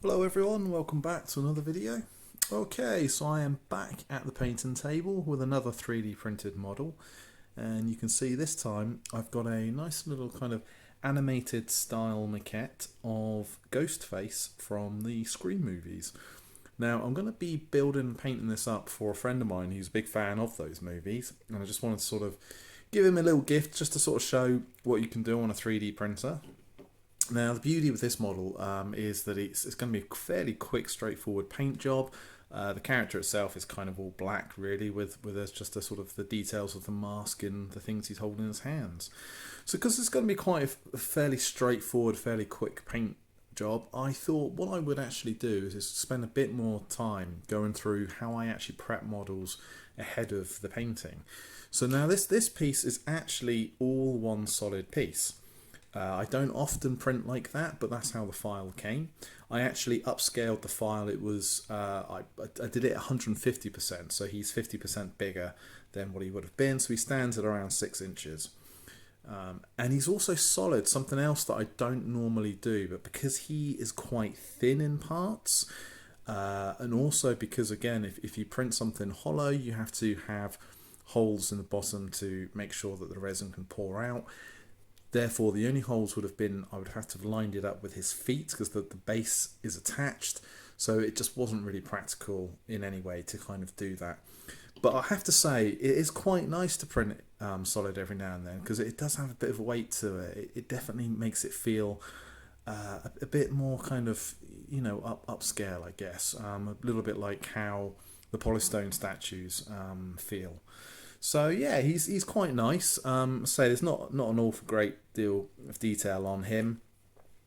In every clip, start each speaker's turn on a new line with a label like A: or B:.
A: Hello everyone, welcome back to another video. Okay, so I am back at the painting table with another 3D printed model, and you can see this time I've got a nice little kind of animated style maquette of Ghostface from the Scream movies. Now I'm going to be building and painting this up for a friend of mine who's a big fan of those movies, and I just wanted to sort of give him a little gift just to sort of show what you can do on a 3D printer. Now the beauty with this model is that it's going to be a fairly quick, straightforward paint job. The character itself is kind of all black, really, with there's just a sort of the details of the mask and the things he's holding in his hands. So because it's going to be quite a fairly straightforward, fairly quick paint job, I thought what I would actually do is spend a bit more time going through how I actually prep models ahead of the painting. So now this piece is actually all one solid piece. I don't often print like that, but that's how the file came. I actually upscaled the file. It was I did it 150%, so he's 50% bigger than what he would have been. So he stands at around 6 inches, and he's also solid. Something else that I don't normally do, but because he is quite thin in parts, and also because again, if you print something hollow, you have to have holes in the bottom to make sure that the resin can pour out. Therefore, the only holes would have been, I would have to have lined it up with his feet because the base is attached. So it just wasn't really practical in any way to kind of do that. But I have to say, it is quite nice to print solid every now and then because it does have a bit of a weight to it. It definitely makes it feel a bit more kind of, you know, upscale, I guess. A little bit like how the polystone statues feel. So yeah, he's quite nice. Say there's not an awful great deal of detail on him.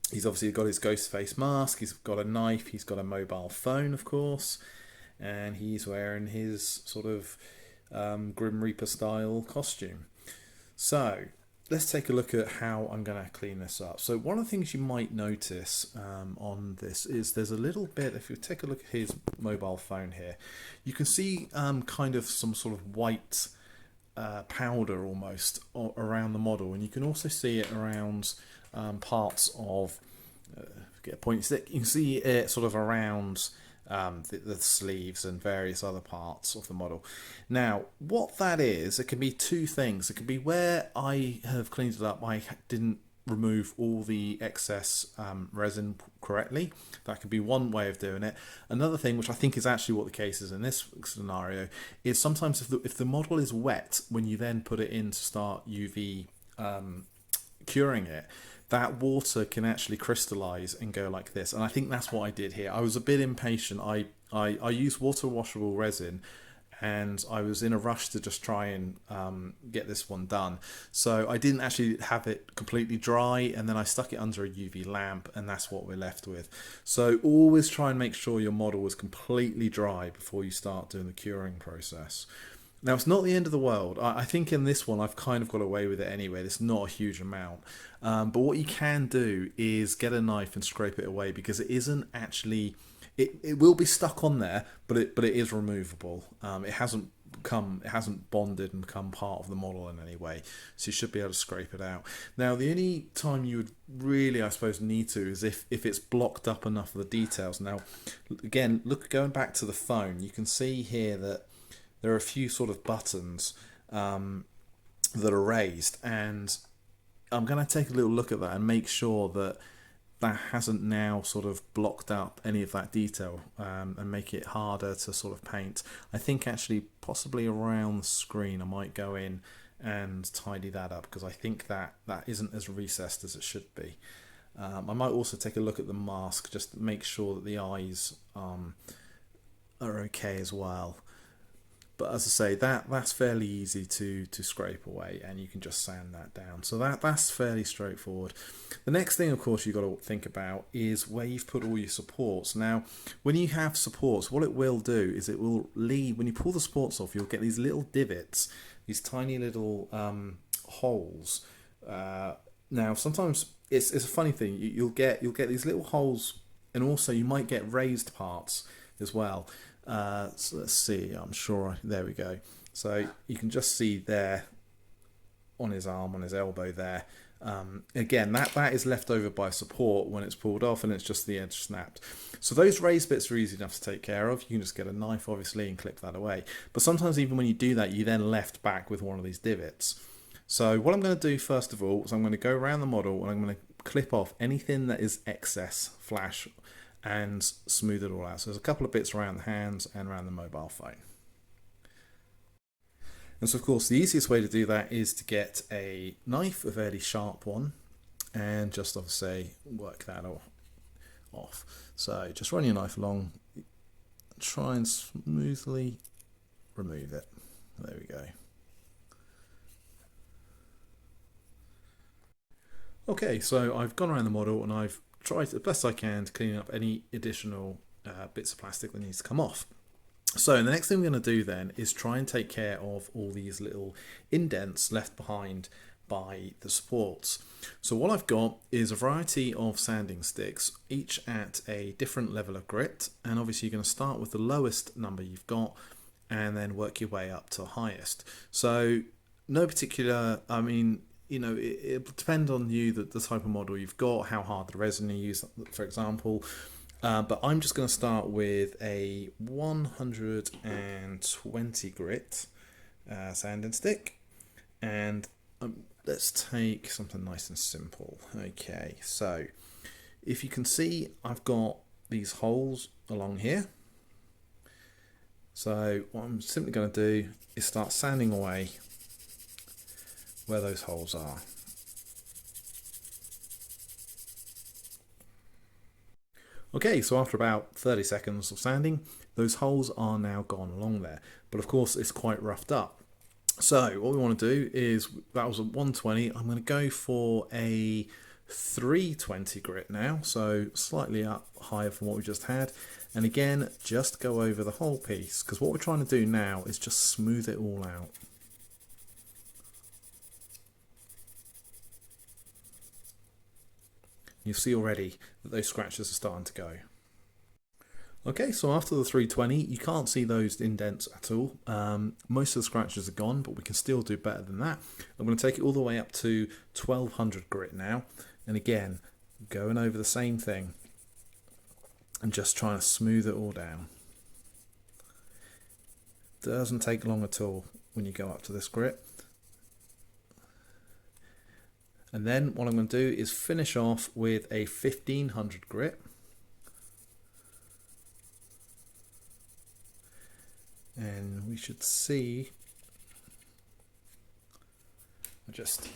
A: He's obviously got his Ghostface mask. He's got a knife. He's got a mobile phone, of course, and he's wearing his sort of Grim Reaper style costume. So let's take a look at how I'm going to clean this up. So one of the things you might notice on this is there's a little bit, if you take a look at his mobile phone here, you can see kind of some sort of white powder almost around the model, and you can also see it around parts of get a point stick. You can see it sort of around the sleeves and various other parts of the model. Now what that is, it can be two things. It can be where I have cleaned it up, I didn't remove all the excess resin correctly. That could be one way of doing it. Another thing, which I think is actually what the case is in this scenario, is sometimes if the model is wet, when you then put it in to start UV curing it, that water can actually crystallize and go like this. And I think that's what I did here. I was a bit impatient. I used water washable resin, and I was in a rush to just try and get this one done. So I didn't actually have it completely dry, and then I stuck it under a UV lamp, and that's what we're left with. So always try and make sure your model is completely dry before you start doing the curing process. Now it's not the end of the world. I think in this one I've kind of got away with it anyway. It's not a huge amount. But what you can do is get a knife and scrape it away, because it isn't actually... It will be stuck on there, but it is removable. It hasn't bonded and become part of the model in any way, so you should be able to scrape it out. Now the only time you would really, I suppose, need to is if it's blocked up enough of the details. Now again, going back to the phone, you can see here that there are a few sort of buttons that are raised, and I'm going to take a little look at that and make sure that hasn't now sort of blocked up any of that detail and make it harder to sort of paint. I think actually possibly around the screen I might go in and tidy that up, because I think that isn't as recessed as it should be. I might also take a look at the mask just to make sure that the eyes are okay as well. But as I say, that's fairly easy to scrape away, and you can just sand that down. So that's fairly straightforward. The next thing, of course, you've got to think about is where you've put all your supports. Now, when you have supports, what it will do is it will leave, when you pull the supports off, you'll get these little divots, these tiny little holes. Now, sometimes it's a funny thing. You'll get these little holes, and also you might get raised parts as well. So let's see, I'm sure, there we go. So you can just see there on his arm, on his elbow there, Again, that is left over by support when it's pulled off and it's just the edge snapped. So those raised bits are easy enough to take care of. You can just get a knife obviously and clip that away. But sometimes even when you do that, you then left back with one of these divots. So what I'm going to do first of all is I'm going to go around the model and I'm going to clip off anything that is excess flash and smooth it all out. So there's a couple of bits around the hands and around the mobile phone. And so of course the easiest way to do that is to get a knife, a fairly sharp one, and just obviously work that off. So just run your knife along, try and smoothly remove it. There we go. Okay, so I've gone around the model and I've tried the best I can to clean up any additional bits of plastic that needs to come off. So the next thing we're going to do then is try and take care of all these little indents left behind by the supports. So what I've got is a variety of sanding sticks, each at a different level of grit, and obviously you're going to start with the lowest number you've got and then work your way up to the highest. So no particular, I mean, you know, it'll depend on you, the type of model you've got, how hard the resin you use, for example. But I'm just going to start with a 120 grit sanding stick, and let's take something nice and simple. Okay, so if you can see, I've got these holes along here. So what I'm simply going to do is start sanding away where those holes are. Okay, so after about 30 seconds of sanding, those holes are now gone along there, but of course it's quite roughed up. So what we want to do is, that was a 120, I'm going to go for a 320 grit now, so slightly up higher from what we just had, and again just go over the whole piece, because what we're trying to do now is just smooth it all out. You see already that those scratches are starting to go. Okay, so after the 320, you can't see those indents at all. Most of the scratches are gone, but we can still do better than that. I'm going to take it all the way up to 1200 grit now. And again, going over the same thing and just trying to smooth it all down. Doesn't take long at all when you go up to this grit. And then what I'm going to do is finish off with a 1500 grit. And we should see, I'll just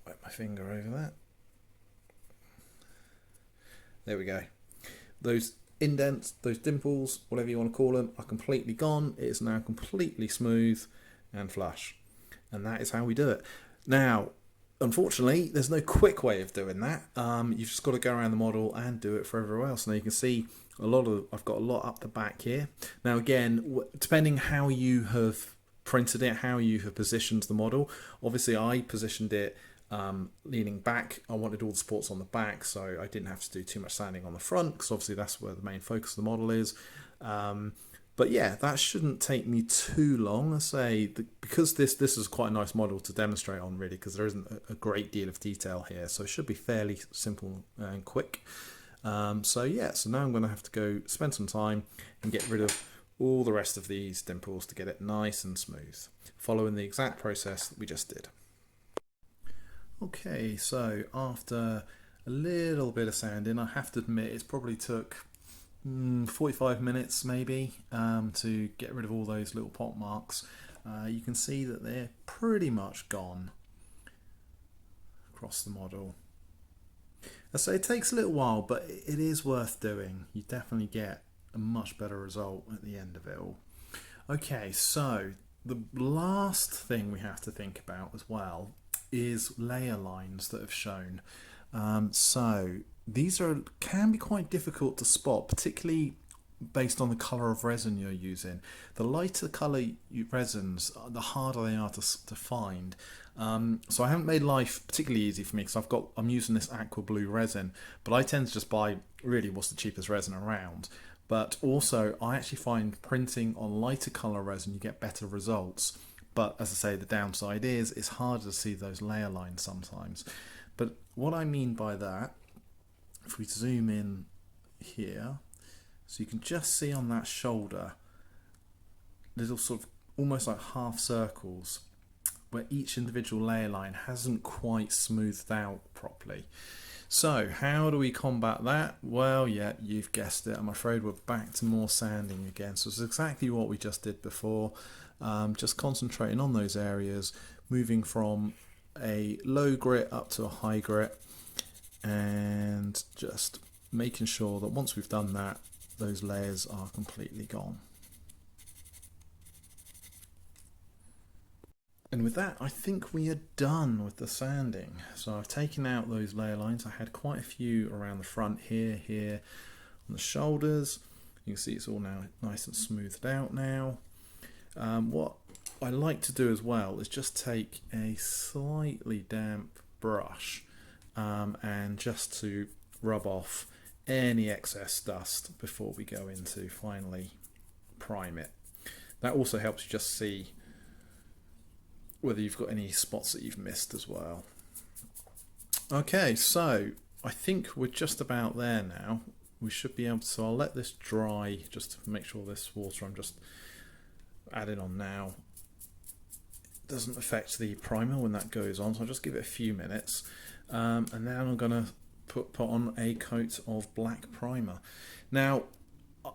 A: wipe my finger over that. There we go. Those indents, those dimples, whatever you want to call them, are completely gone. It is now completely smooth and flush. And that is how we do it. Now, unfortunately, there's no quick way of doing that. You've just got to go around the model and do it for everywhere else. Now you can see I've got a lot up the back here. Now again, depending how you have printed it, how you have positioned the model. Obviously I positioned it leaning back. I wanted all the supports on the back, so I didn't have to do too much sanding on the front, because obviously that's where the main focus of the model is. But yeah, that shouldn't take me too long. I say, because this is quite a nice model to demonstrate on, really, because there isn't a great deal of detail here, so it should be fairly simple and quick. So yeah, so now I'm going to have to go spend some time and get rid of all the rest of these dimples to get it nice and smooth, following the exact process that we just did. Okay, so after a little bit of sanding, I have to admit it's probably took 45 minutes maybe to get rid of all those little pot marks. You can see that they're pretty much gone across the model. So it takes a little while, but it is worth doing. You definitely get a much better result at the end of it all. Okay, so the last thing we have to think about as well is layer lines that have shown. So these can be quite difficult to spot, particularly based on the color of resin you're using. The lighter color resins, the harder they are to find. So I haven't made life particularly easy for me, because I'm using this aqua blue resin, but I tend to just buy really what's the cheapest resin around. But also I actually find printing on lighter color resin you get better results. but as I say, the downside is it's harder to see those layer lines sometimes. But what I mean by that, if we zoom in here, so you can just see on that shoulder little sort of almost like half circles where each individual layer line hasn't quite smoothed out properly. So how do we combat that? Well, yeah, you've guessed it. I'm afraid we're back to more sanding again. So it's exactly what we just did before. Just concentrating on those areas, moving from a low grit up to a high grit, and just making sure that once we've done that, those layers are completely gone. And with that, I think we are done with the sanding. So I've taken out those layer lines. I had quite a few around the front here, on the shoulders. You can see it's all now nice and smoothed out now. What I like to do as well is just take a slightly damp brush and just to rub off any excess dust before we go into finally prime it. That also helps you just see whether you've got any spots that you've missed as well. Okay, so I think we're just about there now. We should be able to, so I'll let this dry just to make sure this water I'm just adding on now doesn't affect the primer when that goes on, so I'll just give it a few minutes, and then I'm going to put on a coat of black primer. Now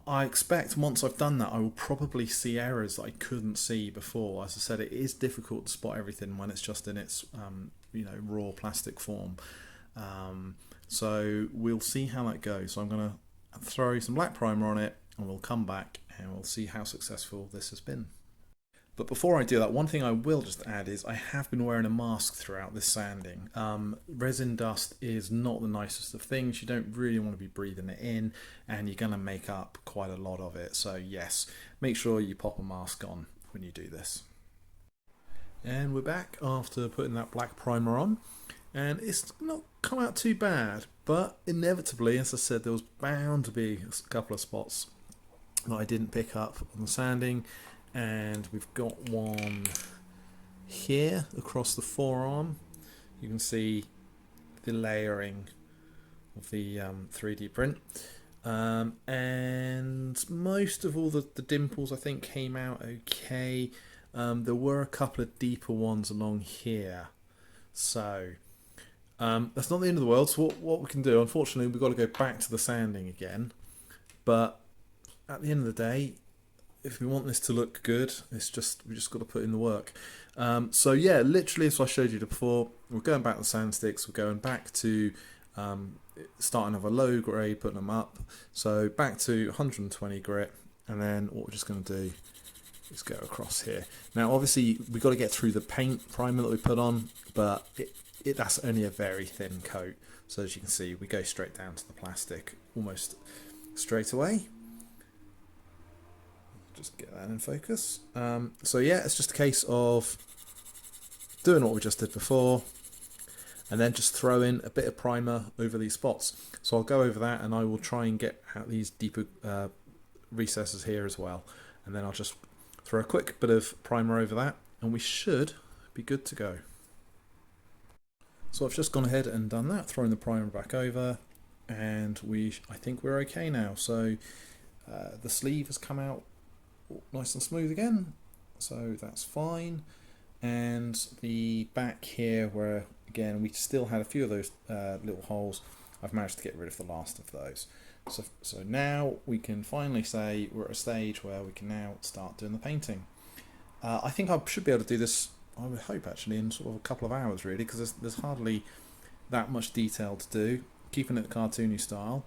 A: I expect once I've done that I will probably see errors that I couldn't see before. As I said, it is difficult to spot everything when it's just in its raw plastic form, so we'll see how that goes. So I'm going to throw some black primer on it and we'll come back and we'll see how successful this has been. But before I do that, one thing I will just add is I have been wearing a mask throughout this sanding. Resin dust is not the nicest of things. You don't really want to be breathing it in, and you're going to make up quite a lot of it. So yes, make sure you pop a mask on when you do this. And we're back after putting that black primer on, and it's not come out too bad, but inevitably, as I said, there was bound to be a couple of spots that I didn't pick up on the sanding. And we've got one here across the forearm. You can see the layering of the 3D print, and most of all the dimples I think came out okay. There were a couple of deeper ones along here, so that's not the end of the world. So what we can do, unfortunately, we've got to go back to the sanding again, but at the end of the day, if we want this to look good, we just got to put in the work. So yeah, literally as I showed you before, we're going back to the sand sticks, we're going back to starting with a low grade, putting them up. So back to 120 grit, and then what we're just going to do is go across here. Now obviously we've got to get through the paint primer that we put on, but that's only a very thin coat. So as you can see, we go straight down to the plastic almost straight away. Just get that in focus. So yeah, it's just a case of doing what we just did before, and then just throw in a bit of primer over these spots. So I'll go over that, and I will try and get out these deeper recesses here as well, and then I'll just throw a quick bit of primer over that, and we should be good to go. So I've just gone ahead and done that, throwing the primer back over, and I think we're okay now. So the sleeve has come out nice and smooth again, so that's fine. And the back here, where again we still had a few of those little holes, I've managed to get rid of the last of those. So now we can finally say we're at a stage where we can now start doing the painting. I think I should be able to do this, I would hope actually, in sort of a couple of hours really, because there's hardly that much detail to do, keeping it cartoony style.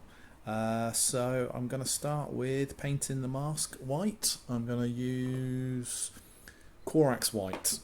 A: So I'm going to start with painting the mask white. I'm going to use Corax white.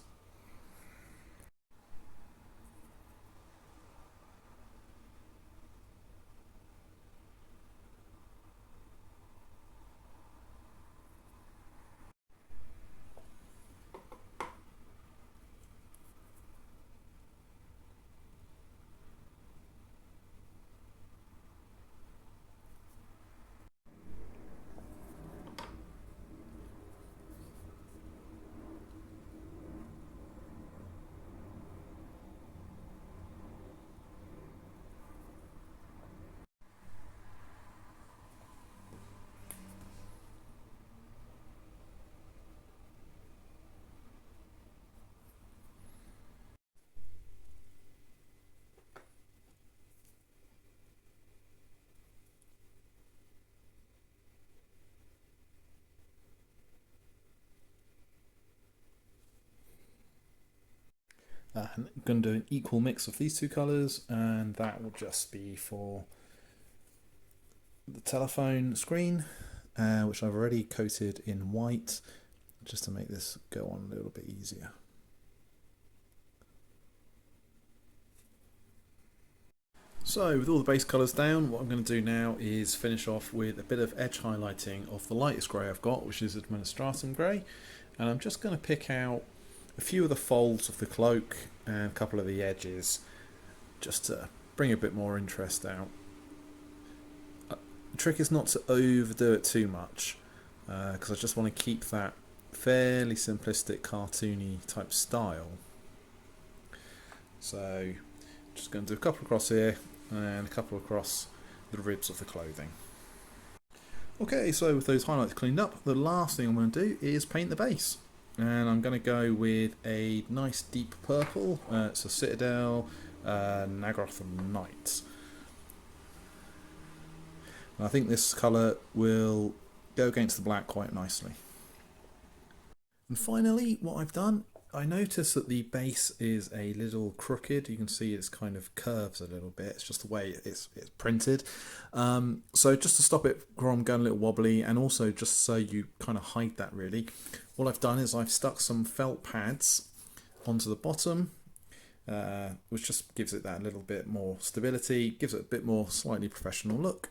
A: I'm going to do an equal mix of these two colours, and that will just be for the telephone screen, which I've already coated in white just to make this go on a little bit easier. So with all the base colours down, what I'm going to do now is finish off with a bit of edge highlighting of the lightest grey I've got, which is Administratum Grey, and I'm just going to pick out a few of the folds of the cloak and a couple of the edges just to bring a bit more interest out. The trick is not to overdo it too much, because I just want to keep that fairly simplistic cartoony type style. So just going to do a couple across here and a couple across the ribs of the clothing. Okay, so with those highlights cleaned up, the last thing I'm going to do is paint the base. And I'm going to go with a nice deep purple. It's a Citadel Nagaroth Knights. I think this colour will go against the black quite nicely. And finally, what I've done, I notice that the base is a little crooked. You can see it's kind of curves a little bit. It's just the way it's printed. So just to stop it from going a little wobbly, and also just so you kind of hide that really, all I've done is I've stuck some felt pads onto the bottom, which just gives it that little bit more stability, gives it a bit more slightly professional look.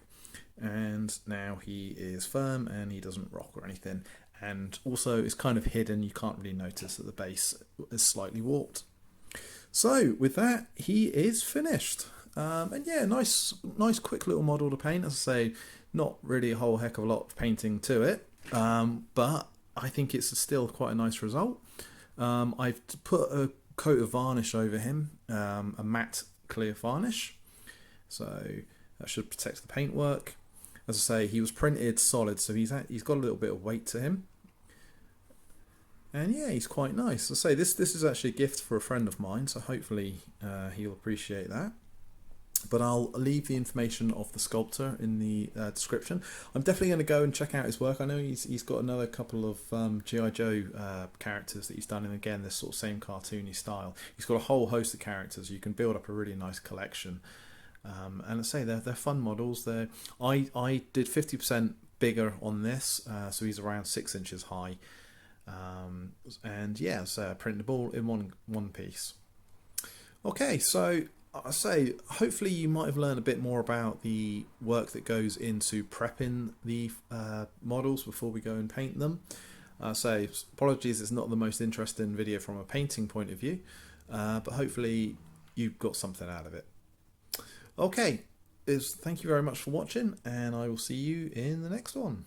A: And now he is firm and he doesn't rock or anything, and also it's kind of hidden. You can't really notice that the base is slightly warped. So with that, he is finished. And yeah, nice quick little model to paint. As I say, not really a whole heck of a lot of painting to it, but I think it's still quite a nice result. I've put a coat of varnish over him, a matte clear varnish, so that should protect the paintwork. As I say, he was printed solid, so he's got a little bit of weight to him. And yeah, he's quite nice. As I say, this is actually a gift for a friend of mine, so hopefully he'll appreciate that. But I'll leave the information of the sculptor in the description. I'm definitely going to go and check out his work. I know he's got another couple of G.I. Joe characters that he's done in, again, this sort of same cartoony style. He's got a whole host of characters. You can build up a really nice collection. And I say they're fun models. I did 50% bigger on this, so he's around 6 inches high. And yeah, so printable in one piece. Okay, so I say hopefully you might have learned a bit more about the work that goes into prepping the models before we go and paint them. So apologies, it's not the most interesting video from a painting point of view, but hopefully you got something out of it. Okay, thank you very much for watching, and I will see you in the next one.